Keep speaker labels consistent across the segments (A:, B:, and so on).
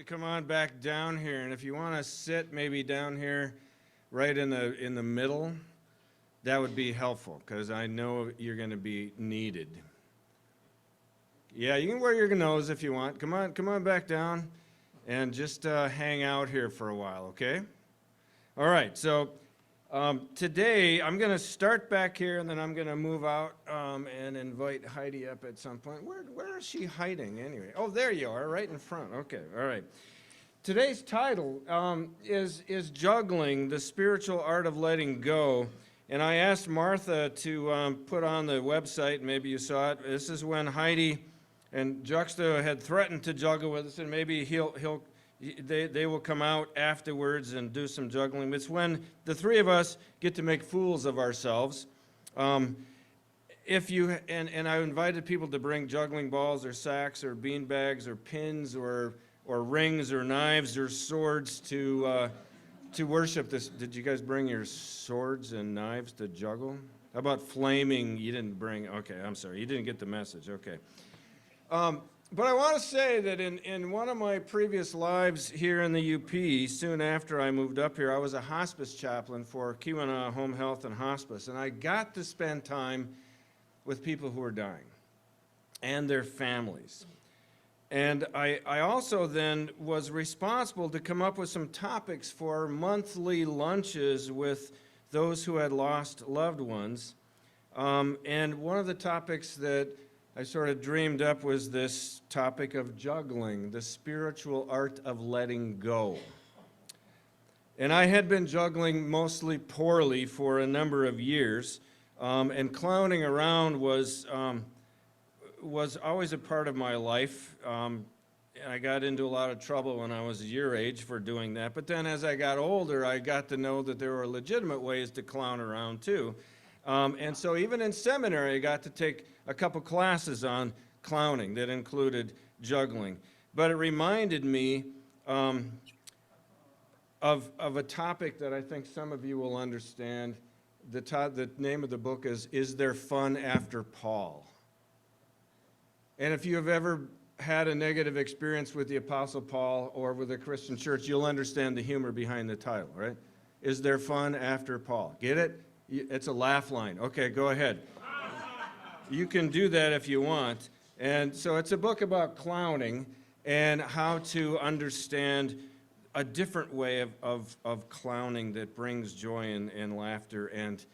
A: to come on back down here, and if you want to sit maybe down here right in the middle, that would be helpful, because I know you're going to be needed. Yeah, you can wear your nose if you want. Come on back down and just hang out here for a while, okay? All right, so today I'm going to start back here, and then I'm going to move out and invite Heidi up at some point. Where is she hiding anyway? Oh, there you are, right in front. Okay, all right. Today's title is Juggling, the Spiritual Art of Letting Go. And I asked Martha to put on the website, maybe you saw it. This is when Heidi and Juxta had threatened to juggle with us, and maybe they will come out afterwards and do some juggling. It's when the three of us get to make fools of ourselves. If you and I invited people to bring juggling balls or sacks or bean bags or pins or rings or knives or swords to worship this. Did you guys bring your swords and knives to juggle? How about flaming? You didn't bring. Okay, I'm sorry. You didn't get the message. Okay. But I want to say that in one of my previous lives here in the UP, soon after I moved up here, I was a hospice chaplain for Keweenaw Home Health and Hospice, and I got to spend time with people who were dying and their families. And I also then was responsible to come up with some topics for monthly lunches with those who had lost loved ones. And one of the topics that I sort of dreamed up was this topic of juggling, the spiritual art of letting go. And I had been juggling mostly poorly for a number of years, and clowning around was always a part of my life. I got into a lot of trouble when I was your age for doing that. But then as I got older, I got to know that there were legitimate ways to clown around too. And so even in seminary, I got to take a couple classes on clowning that included juggling. But it reminded me of a topic that I think some of you will understand. The name of the book is There Fun After Paul? And if you have ever had a negative experience with the Apostle Paul or with a Christian church, you'll understand the humor behind the title, right? Is there fun after Paul? Get it? It's a laugh line. Okay, go ahead. You can do that if you want. And so it's a book about clowning and how to understand a different way of clowning that brings joy and laughter and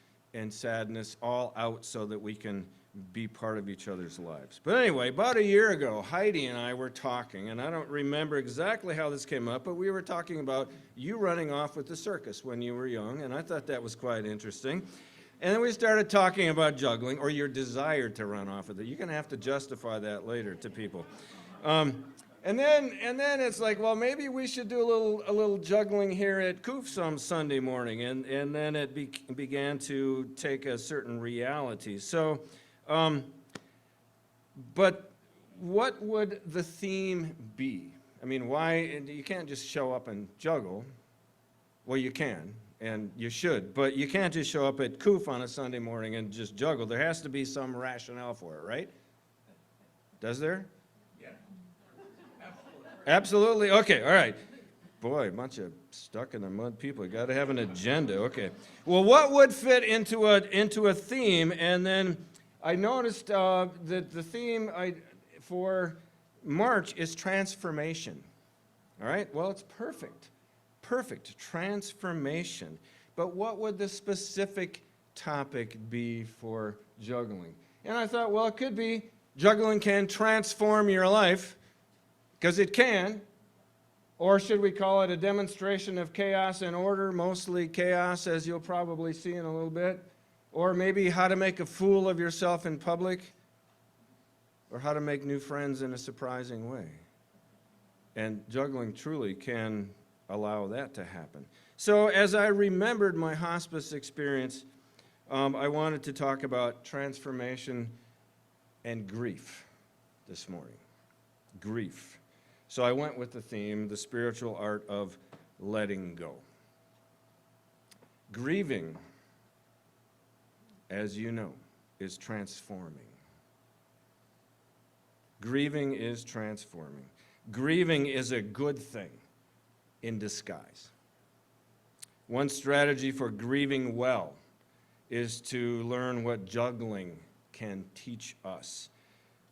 A: sadness all out so that we can be part of each other's lives. But anyway, about a year ago, Heidi and I were talking, and I don't remember exactly how this came up, but we were talking about you running off with the circus when you were young, and I thought that was quite interesting. And then we started talking about juggling, or your desire to run off with it. You're going to have to justify that later to people. And then it's like, well, maybe we should do a little juggling here at Coof some Sunday morning, and then it began to take a certain reality. So. But what would the theme be? I mean, why? You can't just show up and juggle. Well, you can, and you should, but you can't just show up at Coof on a Sunday morning and just juggle. There has to be some rationale for it, right? Does there?
B: Yeah.
A: Absolutely? Okay, all right. Boy, a bunch of stuck in the mud people. You got to have an agenda. Okay. Well, what would fit into a theme? And then I noticed that the theme for March is transformation. All right? Well, it's perfect. Perfect. Transformation. But what would the specific topic be for juggling? And I thought, well, it could be juggling can transform your life, because it can. Or should we call it a demonstration of chaos and order, mostly chaos, as you'll probably see in a little bit? Or maybe how to make a fool of yourself in public, or how to make new friends in a surprising way. And juggling truly can allow that to happen. So as I remembered my hospice experience, I wanted to talk about transformation and grief this morning. Grief. So I went with the theme, the spiritual art of letting go. Grieving, as you know, is transforming. Grieving is transforming. grieving is a good thing in disguise. One strategy for grieving well is to learn what juggling can teach us,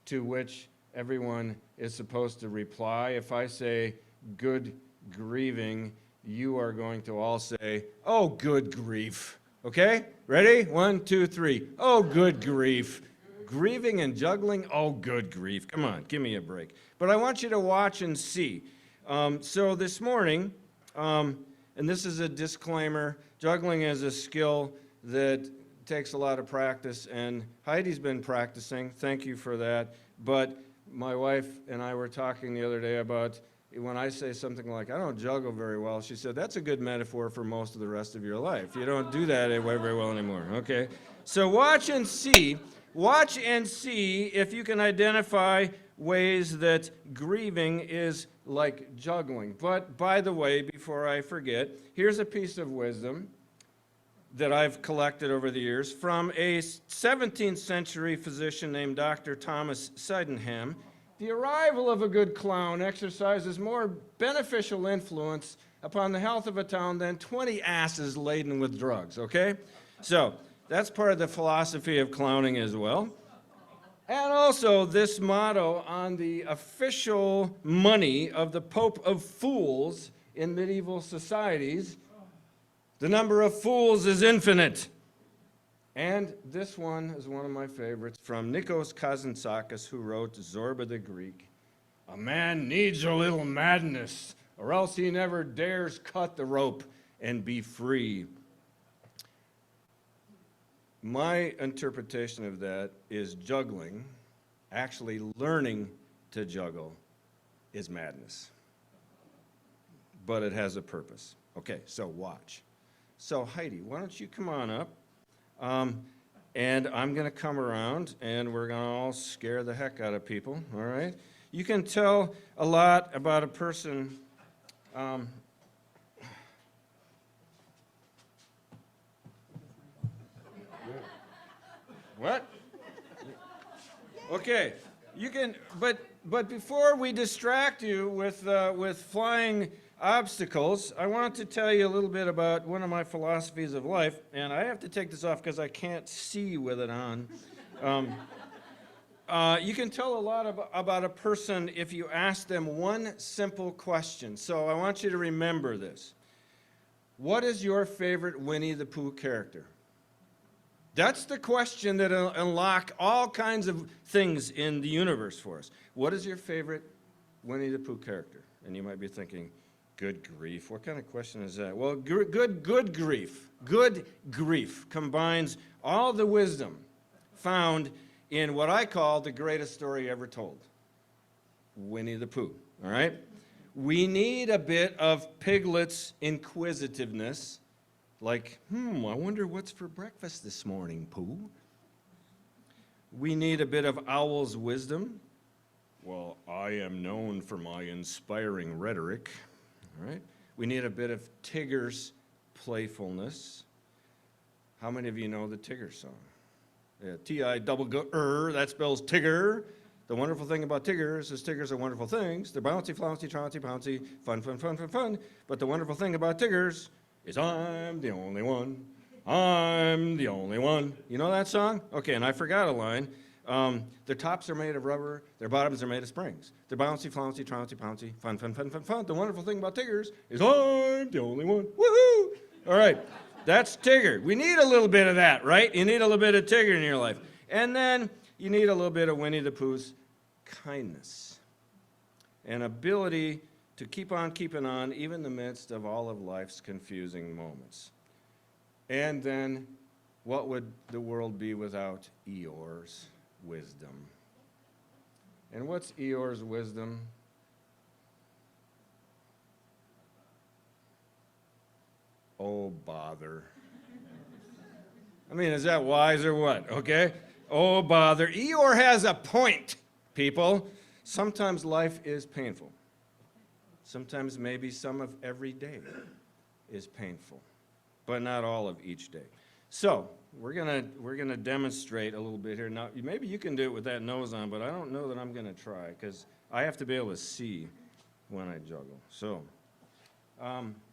A: to which everyone is supposed to reply. If I say, good grieving, you are going to all say, oh, good grief. Okay? Ready? 1, 2, 3. Oh, good grief. Grieving and juggling? Oh, good grief. Come on, give me a break. But I want you to watch and see. So this morning, and this is a disclaimer, juggling is a skill that takes a lot of practice, and Heidi's been practicing. Thank you for that. But my wife and I were talking the other day about when I say something like, I don't juggle very well, she said, that's a good metaphor for most of the rest of your life. You don't do that very well anymore, okay? So watch and see if you can identify ways that grieving is like juggling. But by the way, before I forget, here's a piece of wisdom that I've collected over the years from a 17th century physician named Dr. Thomas Sydenham. The arrival of a good clown exercises more beneficial influence upon the health of a town than 20 asses laden with drugs, okay? So that's part of the philosophy of clowning as well. And also this motto on the official money of the Pope of Fools in medieval societies, the number of fools is infinite. And this one is one of my favorites from Nikos Kazantzakis, who wrote Zorba the Greek. A man needs a little madness, or else he never dares cut the rope and be free. My interpretation of that is juggling, actually learning to juggle, is madness. But it has a purpose. Okay, so watch. So Heidi, why don't you come on up? And I'm going to come around, and we're going to all scare the heck out of people, all right? You can tell a lot about a person. What? Okay, you can, but before we distract you with flying obstacles, I want to tell you a little bit about one of my philosophies of life, and I have to take this off because I can't see with it on. You can tell a lot about a person if you ask them one simple question. So I want you to remember this. What is your favorite Winnie the Pooh character? That's the question that'll unlock all kinds of things in the universe for us. What is your favorite Winnie the Pooh character? And you might be thinking, good grief, what kind of question is that? Well, good grief combines all the wisdom found in what I call the greatest story ever told, Winnie the Pooh, all right? We need a bit of Piglet's inquisitiveness, like, I wonder what's for breakfast this morning, Pooh. We need a bit of Owl's wisdom. Well, I am known for my inspiring rhetoric. All right. We need a bit of Tigger's playfulness. How many of you know the Tigger song? Yeah, T-I-double-G-R, that spells Tigger. The wonderful thing about Tiggers is Tiggers are wonderful things. They're bouncy, flouncy, trouncy, pouncy, fun, fun, fun, fun, fun. But the wonderful thing about Tiggers is I'm the only one. I'm the only one. You know that song? Okay, and I forgot a line. Their tops are made of rubber, their bottoms are made of springs. They're bouncy, flouncy, trouncy, pouncy, fun, fun, fun, fun, fun. The wonderful thing about Tiggers is I'm the only one. Woohoo! All right, that's Tigger. We need a little bit of that, right? You need a little bit of Tigger in your life. And then you need a little bit of Winnie the Pooh's kindness and ability to keep on keeping on, even in the midst of all of life's confusing moments. And then, what would the world be without Eeyore's wisdom? And what's Eeyore's wisdom? Oh, bother. I mean, is that wise or what? Okay? Oh, bother. Eeyore has a point, people. Sometimes life is painful. Sometimes maybe some of every day is painful, but not all of each day. So we're gonna demonstrate a little bit here. Now, maybe you can do it with that nose on, but I don't know that I'm gonna try because I have to be able to see. when I juggle. So, no,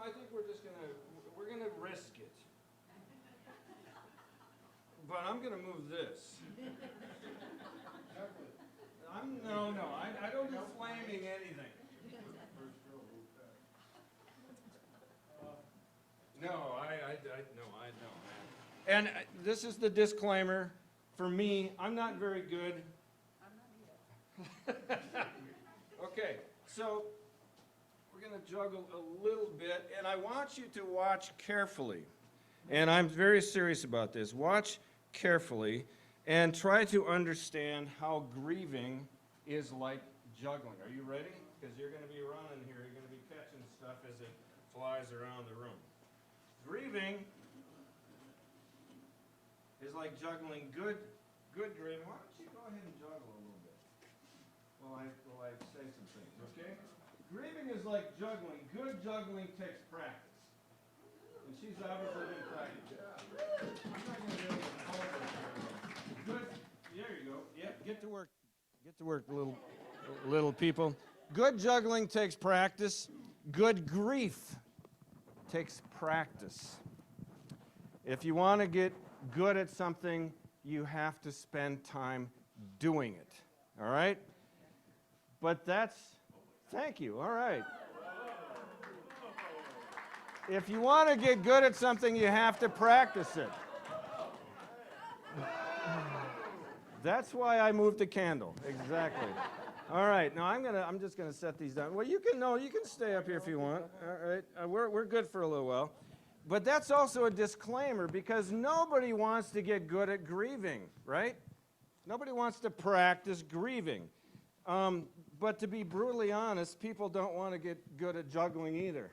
A: I think we're gonna risk it. But I'm gonna move this. No, I don't do flaming anything. No, I don't. And this is the disclaimer. For me, I'm not very good. Okay, so we're going to juggle a little bit, and I want you to watch carefully. And I'm very serious about this. Watch carefully and try to understand how grieving is like juggling. Are you ready? Because you're going to be running here. You're going to be catching stuff as it flies around the room. Grieving is like juggling. Good grieving. Why don't you go ahead and juggle a little bit while I say some things, okay? Grieving is like juggling. Good juggling takes practice. And she's obviously been practicing. I'm not going to be able to hold her very well. Good. There you go. Yeah, get to work. Get to work, little people. Good juggling takes practice. Good grief takes practice. If you want to get good at something, you have to spend time doing it. All right? But thank you. All right. If you want to get good at something, you have to practice it. That's why I moved the candle. Exactly. All right. Now I'm just going to set these down. Well, you can stay up here if you want. All right. We're good for a little while. But that's also a disclaimer because nobody wants to get good at grieving, right? Nobody wants to practice grieving. But to be brutally honest, people don't want to get good at juggling either.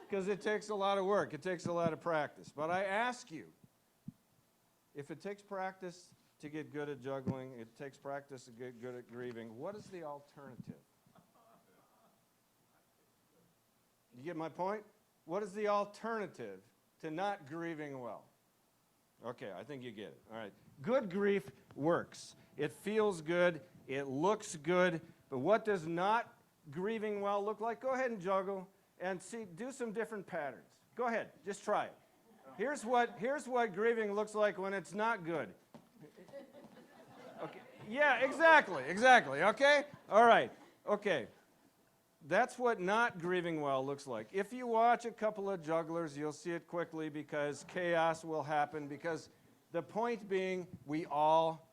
A: Because it takes a lot of work. It takes a lot of practice. But I ask you, if it takes practice to get good at juggling, it takes practice to get good at grieving, what is the alternative? You get my point? What is the alternative to not grieving well? Okay, I think you get it. All right. Good grief works. It feels good. It looks good. But what does not grieving well look like? Go ahead and juggle and do some different patterns. Go ahead. Just try it. Here's what grieving looks like when it's not good. Okay. Yeah, exactly. Okay? All right. Okay. That's what not grieving well looks like. If you watch a couple of jugglers, you'll see it quickly because chaos will happen. Because the point being, we all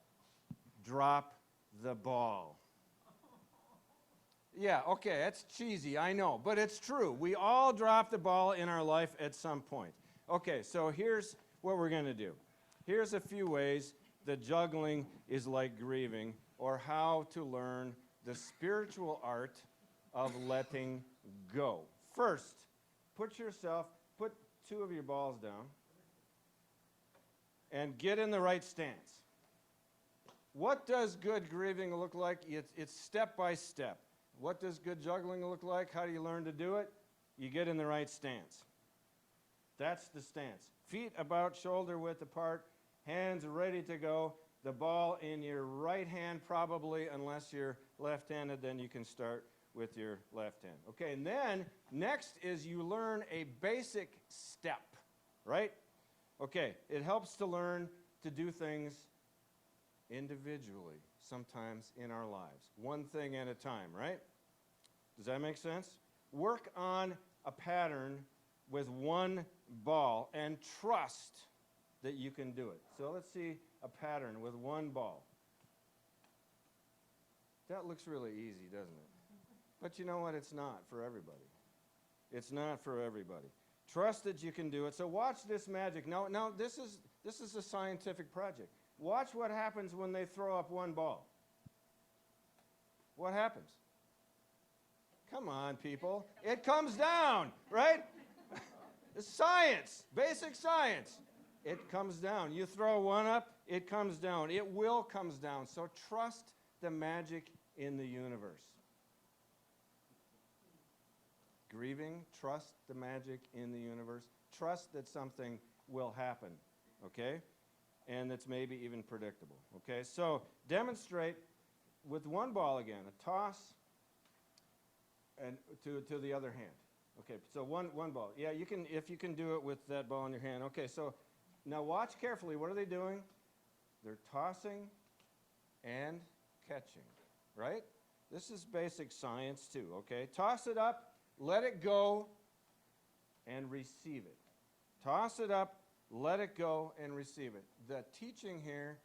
A: drop the ball. Yeah, okay, that's cheesy, I know, but it's true. We all drop the ball in our life at some point. Okay, so here's what we're going to do. Here's a few ways that juggling is like grieving, or how to learn the spiritual art of letting go. First, put two of your balls down and get in the right stance. What does good grieving look like? It's step by step. What does good juggling look like? How do you learn to do it? You get in the right stance. That's the stance. Feet about shoulder width apart, hands ready to go. The ball in your right hand probably, unless you're left-handed, then you can start with your left hand. Okay, and then next is you learn a basic step, right? Okay, it helps to learn to do things individually, sometimes in our lives. One thing at a time, right? Does that make sense? Work on a pattern with one ball and trust that you can do it. So let's see a pattern with one ball. That looks really easy, doesn't it? But you know what? It's not for everybody. It's not for everybody. Trust that you can do it. So watch this magic. Now this is a scientific project. Watch what happens when they throw up one ball. What happens? Come on, people. It comes down, right? It's science, basic science. It comes down. You throw one up, it comes down. It will come down. So trust the magic in the universe. Grieving, trust the magic in the universe. Trust that something will happen, okay? and that's maybe even predictable. Okay, so demonstrate with one ball again, a toss and to the other hand. Okay, so one ball. Yeah, you can, if you can do it with that ball in your hand. Okay, so now watch carefully. What are they doing? They're tossing and catching, right? This is basic science too, okay? Toss it up, let it go, and receive it. Toss it up, let it go, and receive it. The teaching here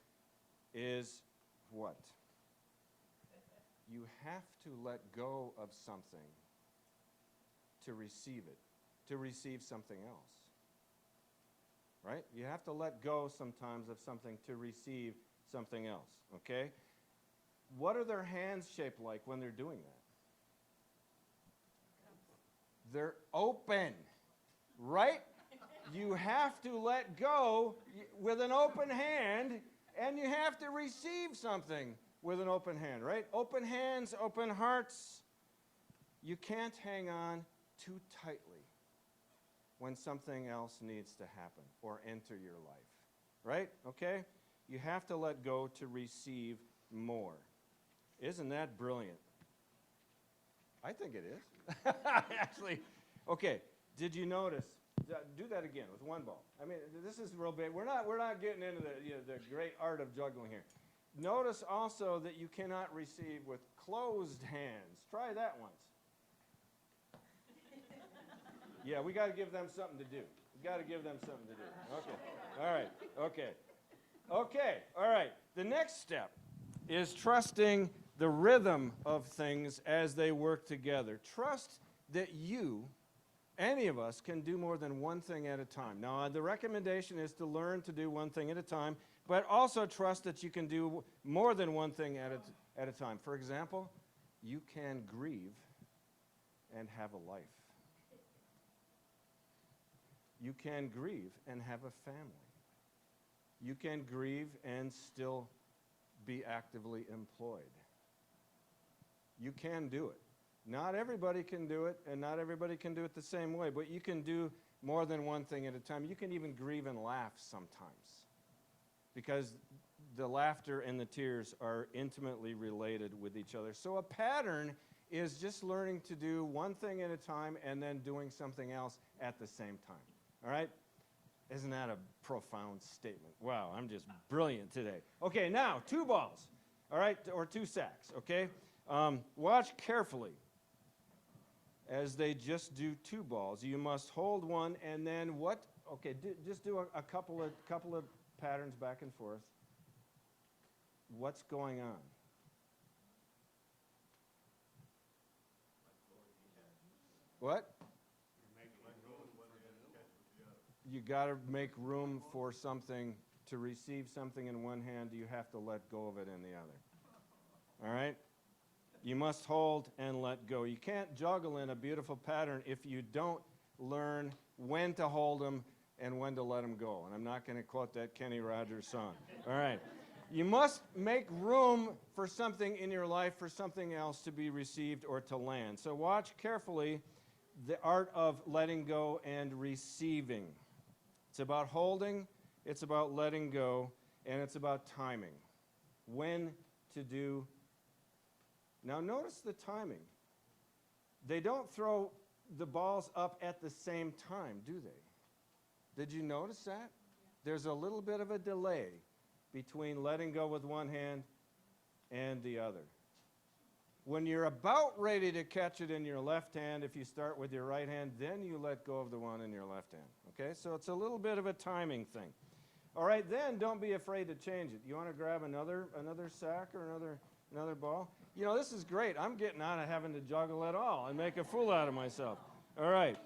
A: is what? You have to let go of something to receive it, to receive something else. Right? You have to let go sometimes of something to receive something else, okay? What are their hands shaped like when they're doing that? They're open, right? You have to let go with an open hand, and you have to receive something with an open hand, right? Open hands, open hearts. You can't hang on too tightly when something else needs to happen or enter your life, right? Okay? You have to let go to receive more. Isn't that brilliant? I think it is. Actually, okay, did you notice? Do that again with one ball. I mean, this is real big. We're not getting into the great art of juggling here. Notice also that you cannot receive with closed hands. Try that once. Yeah, we got to give them something to do. We got to give them something to do. Okay. All right. Okay. Okay. All right. The next step is trusting the rhythm of things as they work together. Trust that you, any of us, can do more than one thing at a time. Now, the recommendation is to learn to do one thing at a time, but also trust that you can do more than one thing at a time. For example, you can grieve and have a life. You can grieve and have a family. You can grieve and still be actively employed. You can do it. Not everybody can do it, and not everybody can do it the same way, but you can do more than one thing at a time. You can even grieve and laugh sometimes, because the laughter and the tears are intimately related with each other. So a pattern is just learning to do one thing at a time and then doing something else at the same time. All right? Isn't that a profound statement? Wow, I'm just brilliant today. Okay, now, 2 balls, all right, or 2 sacks, okay? Watch carefully as they just do 2 balls. You must hold one, and then what? Okay, just do a couple of patterns back and forth. What's going on? What? You got to make room for something. To receive something in one hand, you have to let go of it in the other. All right? You must hold and let go. You can't juggle in a beautiful pattern if you don't learn when to hold them and when to let them go. And I'm not going to quote that Kenny Rogers song. All right. You must make room for something in your life, for something else to be received or to land. So watch carefully the art of letting go and receiving. It's about holding, it's about letting go, and it's about timing. When to do. Now notice the timing. They don't throw the balls up at the same time, do they? Did you notice that? There's a little bit of a delay between letting go with one hand and the other. When you're about ready to catch it in your left hand, if you start with your right hand, then you let go of the one in your left hand. Okay, so it's a little bit of a timing thing. All right, then don't be afraid to change it. You want to grab another sack or another ball? You know, this is great. I'm getting out of having to juggle at all and make a fool out of myself. All right.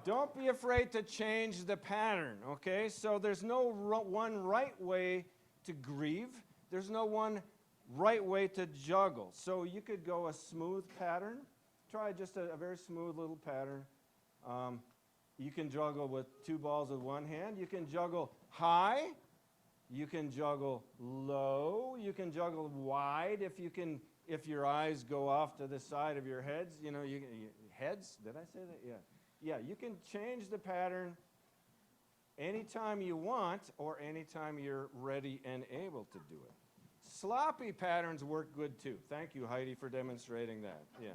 A: Don't be afraid to change the pattern, okay? So there's no one right way to grieve. There's no one right way to juggle. So you could go a smooth pattern. Try just a very smooth little pattern. You can juggle with 2 balls with one hand. You can juggle high. You can juggle low. You can juggle wide if your eyes go off to the side of your heads. You know, heads? Did I say that? Yeah. Yeah, you can change the pattern anytime you want or anytime you're ready and able to do it. Sloppy patterns work good too. Thank you, Heidi, for demonstrating that. Yeah.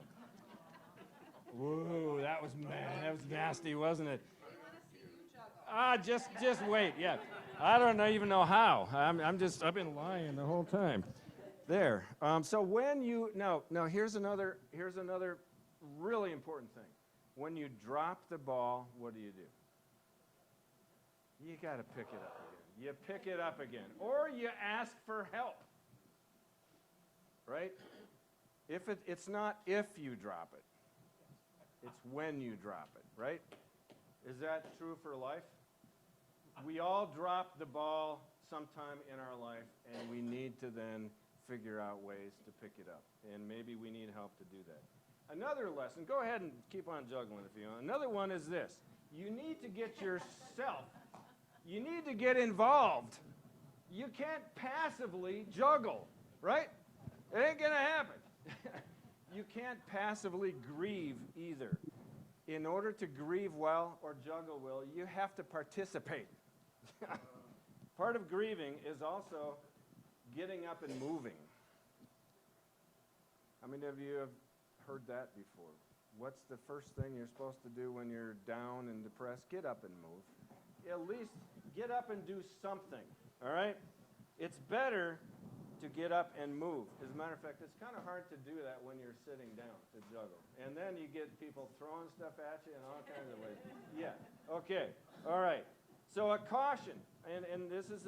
A: Whoa, that was nasty, wasn't it? Just wait. Yeah, I don't even know how. I've been lying the whole time. There. So when you now here's another really important thing. When you drop the ball, what do? You got to pick it up again. You pick it up again, or you ask for help. Right? It's not if you drop it. It's when you drop it, right? Is that true for life? We all drop the ball sometime in our life, and we need to then figure out ways to pick it up. And maybe we need help to do that. Another lesson, go ahead and keep on juggling if you want. Another one is this. You need to get involved. You can't passively juggle, right? It ain't going to happen. You can't passively grieve either. In order to grieve well or juggle well, you have to participate. Part of grieving is also getting up and moving. How many of you have heard that before? What's the first thing you're supposed to do when you're down and depressed? Get up and move. At least get up and do something, all right? It's better to get up and move. As a matter of fact, it's kind of hard to do that when you're sitting down to juggle. And then you get people throwing stuff at you in all kinds of ways. Yeah, okay, all right. So a caution, and this is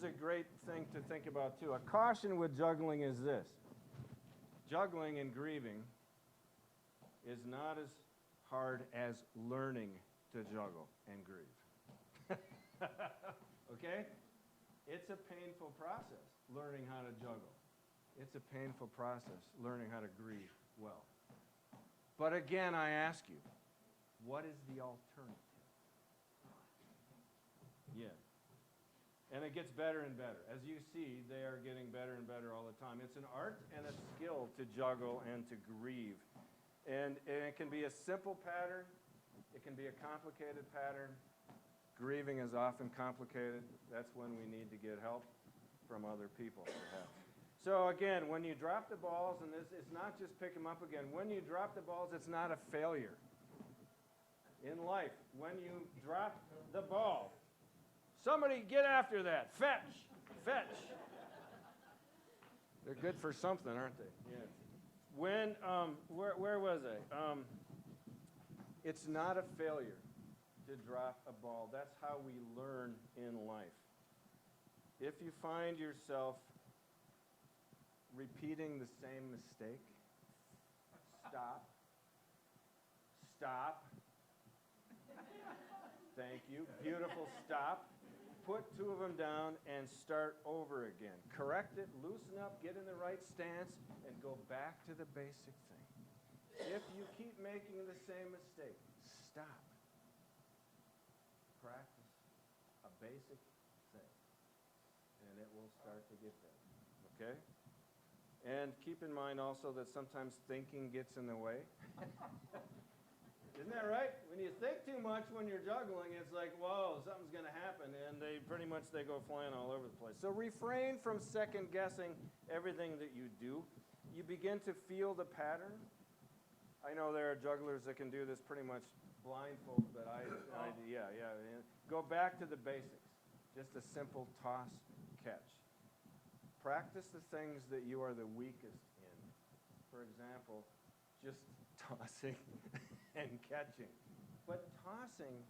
A: a great thing to think about too. A caution with juggling is this. Juggling and grieving is not as hard as learning to juggle and grieve. Okay? It's a painful process, learning how to juggle. It's a painful process, learning how to grieve well. But again, I ask you, what is the alternative? Yeah. And it gets better and better. As you see, they are getting better and better all the time. It's an art and a skill to juggle and to grieve. And it can be a simple pattern. It can be a complicated pattern. Grieving is often complicated. That's when we need to get help from other people, perhaps. So again, when you drop the balls, and it's not just pick them up again. When you drop the balls, it's not a failure. In life, when you drop the ball, somebody get after that. Fetch. Fetch. They're good for something, aren't they? Yeah. When, where was I? It's not a failure to drop a ball. That's how we learn in life. If you find yourself repeating the same mistake, stop. Stop. Thank you. Beautiful. Stop. Put two of them down and start over again. Correct it, loosen up, get in the right stance, and go back to the basic thing. If you keep making the same mistake, stop. Practice a basic thing, and it will start to get better. Okay? And keep in mind also that sometimes thinking gets in the way. Isn't that right? When you think too much when you're juggling, it's like, whoa, something's going to happen, and they go flying all over the place. So refrain from second-guessing everything that you do. You begin to feel the pattern. I know there are jugglers that can do this pretty much blindfold, but yeah. Go back to the basics. Just a simple toss, catch. Practice the things that you are the weakest in. For example, just tossing and catching. But tossing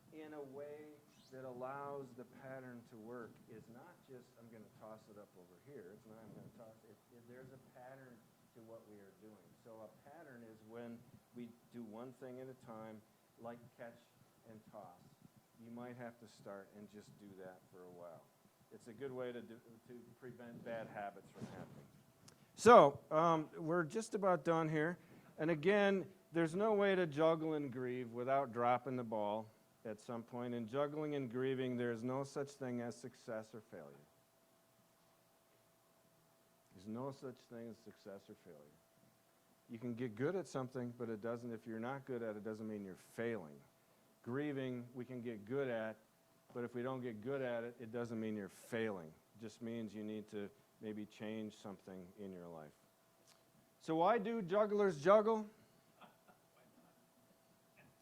A: in a way that allows the pattern to work is not just, I'm going to toss it up over here. It's not, I'm going to toss it. There's a pattern to what we are doing. So a pattern is when we do one thing at a time, like catch and toss. You might have to start and just do that for a while. It's a good way to prevent bad habits from happening. So we're just about done here. And again, there's no way to juggle and grieve without dropping the ball at some point. In juggling and grieving, there's no such thing as success or failure. There's no such thing as success or failure. You can get good at something, but if you're not good at it, doesn't mean you're failing. Grieving, we can get good at, But if we don't get good at it, it doesn't mean you're failing. It just means you need to maybe change something in your life. So why do jugglers juggle?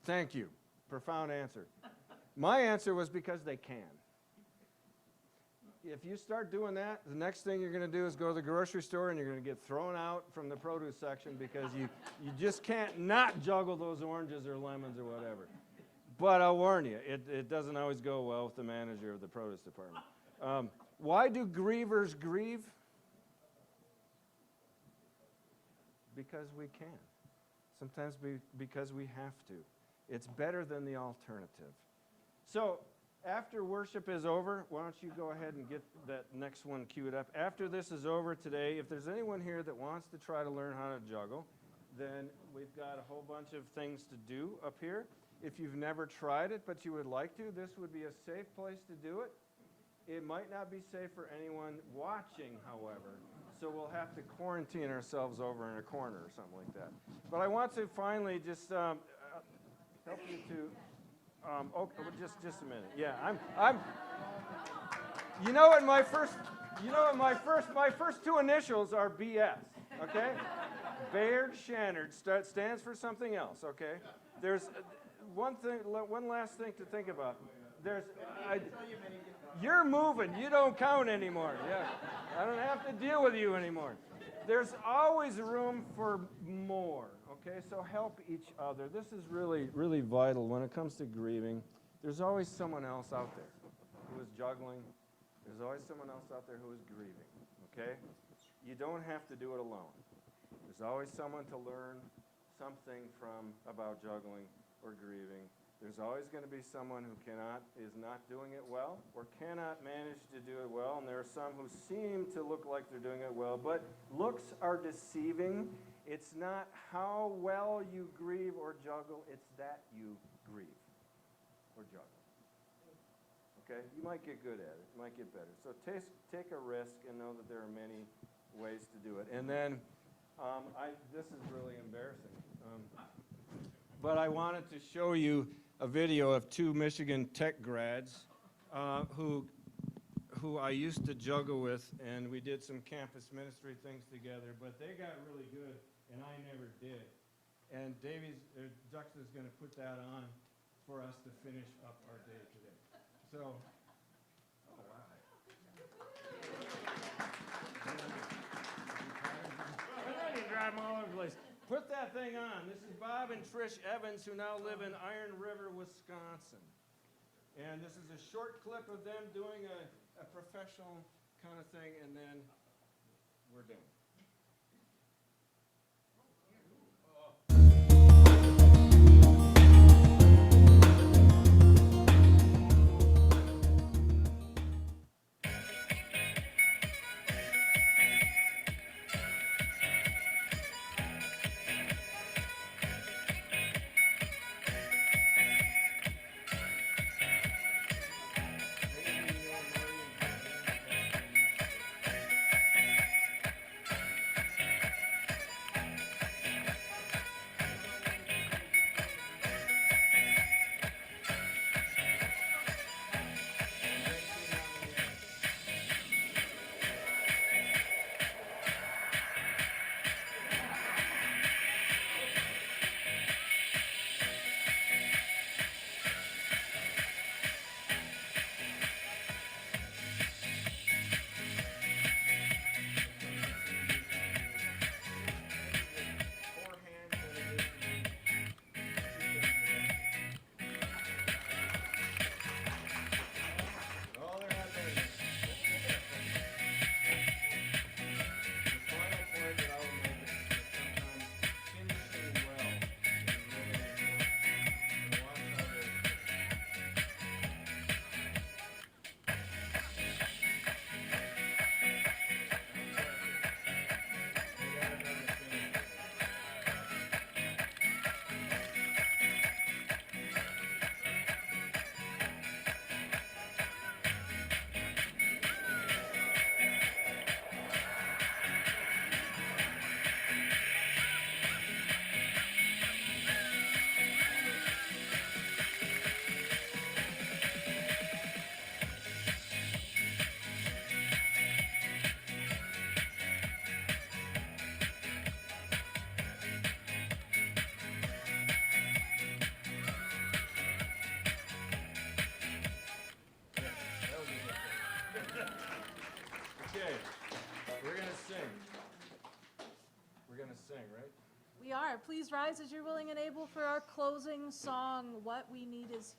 A: Thank you. Profound answer. My answer was because they can. If you start doing that, the next thing you're going to do is go to the grocery store and you're going to get thrown out from the produce section because you just can't not juggle those oranges or lemons or whatever. But I'll warn you, it doesn't always go well with the manager of the produce department. Why do grievers grieve? Because we can. Sometimes because we have to. It's better than the alternative. So after worship is over, why don't you go ahead and get that next one queued up. After this is over today, if there's anyone here that wants to try to learn how to juggle, then we've got a whole bunch of things to do up here. If you've never tried it but you would like to, this would be a safe place to do it. It might not be safe for anyone watching, however, so we'll have to quarantine ourselves over in a corner or something like that. But I want to finally just help you to, just a minute. Yeah, I'm. You know what my first two initials are BS. Okay, Baird Shannard stands for something else. Okay, there's one last thing to think about. You're moving. You don't count anymore. Yeah, I don't have to deal with you anymore. There's always room for more. Okay, so help each other. This is really, really vital when it comes to grieving. There's always someone else out there who is juggling. There's always someone else out there who is grieving. Okay, you don't have to do it alone. There's always someone to learn something from about juggling or grieving. There's always going to be someone who is not doing it well or cannot manage to do it well, and there are some who seem to look like they're doing it well, but looks are deceiving. It's not how well you grieve or juggle, it's that you grieve or juggle. Okay? You might get good at it. You might get better. So take a risk and know that there are many ways to do it. And then, this is really embarrassing. But I wanted to show you a video of two Michigan Tech grads who I used to juggle with, and we did some campus ministry things together, but they got really good, and I never did. And Juxta is going to put that on for us to finish up our day today. So, oh, wow. You drive them all over the place. Put that thing on. This is Bob and Trish Evans, who now live in Iron River, Wisconsin. And this is a short clip of them doing a professional kind of thing, and then we're done. sing, right?
B: We are. Please rise as you're willing and able for our closing song, What We Need Is Here.